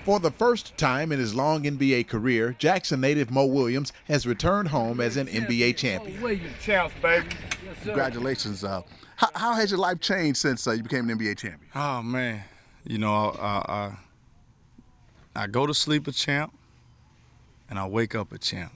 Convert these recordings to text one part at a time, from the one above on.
For the first time in his long NBA career, Jackson native Mo Williams has returned home as an NBA champion. Williams, champs, baby. Yes, sir. Congratulations. How has your life changed since you became an NBA champion? Oh, man. You know, I go to sleep a champ, and I wake up a champ.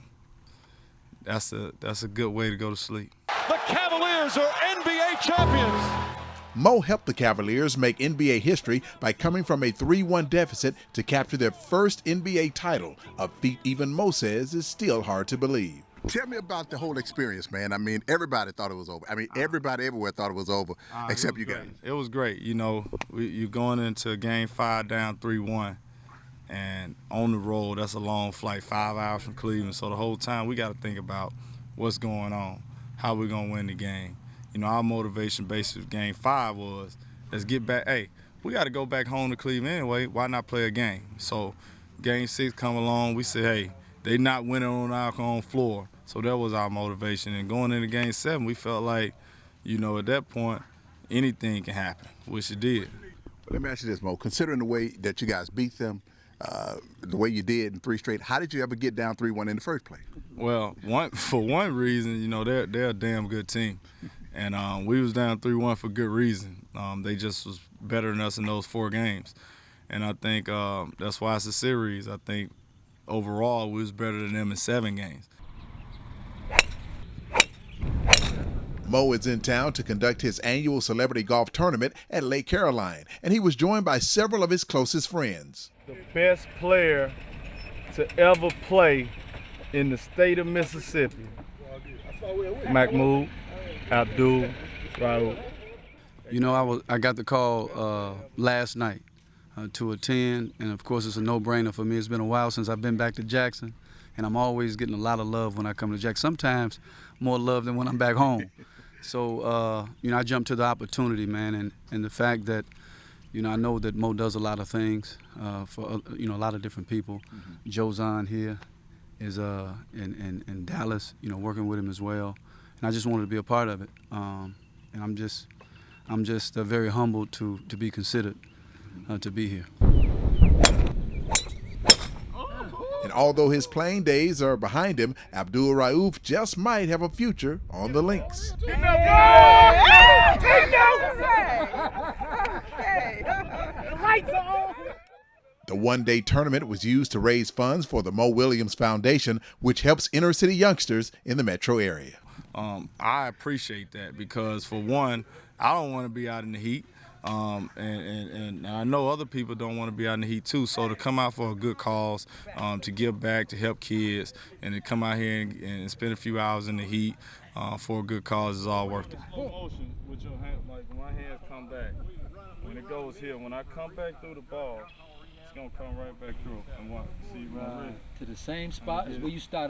That's a good way to go to sleep. The Cavaliers are NBA champions. Mo helped the Cavaliers make NBA history by coming from a 3-1 deficit to capture their first NBA title, a feat even Mo says is still hard to believe. Tell me about the whole experience, man. I mean, everybody thought it was over. I mean, everybody everywhere thought it was over, except you guys. It was great. You know, you're going into Game 5 down 3-1, and on the road, that's a long flight, 5 hours from Cleveland. So the whole time we got to think about what's going on, how we're going to win the game. You know, our motivation based with Game 5 was, let's get back. Hey, we got to go back home to Cleveland anyway. Why not play a game? So Game 6 come along, we said, hey, they not winning on our own floor. So that was our motivation. And going into Game 7, we felt like, you know, at that point, anything can happen, which it did. Let me ask you this, Mo. Considering the way that you guys beat them, the way you did in 3 straight, how did you ever get down 3-1 in the first place? Well, for one reason, you know, they're a damn good team. And we was down 3-1 for good reason. They just was better than us in those 4 games. And I think that's why it's a series. I think overall we was better than them in 7 games. Mo is in town to conduct his annual celebrity golf tournament at Lake Caroline, and he was joined by several of his closest friends. The best player to ever play in the state of Mississippi, Mahmoud, Abdul, Raul. You know, I got the call last night to attend, and of course it's a no-brainer for me. It's been a while since I've been back to Jackson, and I'm always getting a lot of love when I come to Jackson. Sometimes more love than when I'm back home. So, you know, I jumped to the opportunity, man, and the fact that, you know, I know that Mo does a lot of things for, you know, a lot of different people. Mm-hmm. Joe's on here is in Dallas, you know, working with him as well. And I just wanted to be a part of it. And I'm just very humbled to be considered to be here. And although his playing days are behind him, Abdul Rauf just might have a future on the links. The one-day tournament was used to raise funds for the Mo Williams Foundation, which helps inner-city youngsters in the metro area. I appreciate that because, for one, I don't want to be out in the heat. And I know other people don't want to be out in the heat too. So to come out for a good cause, to give back, to help kids, and to come out here and spend a few hours in the heat for a good cause is all worth it. Motion with your hand, like when my hands come back, when it goes here, when I come back through the ball, it's gonna come right back through. And see, to the same spot as where you started.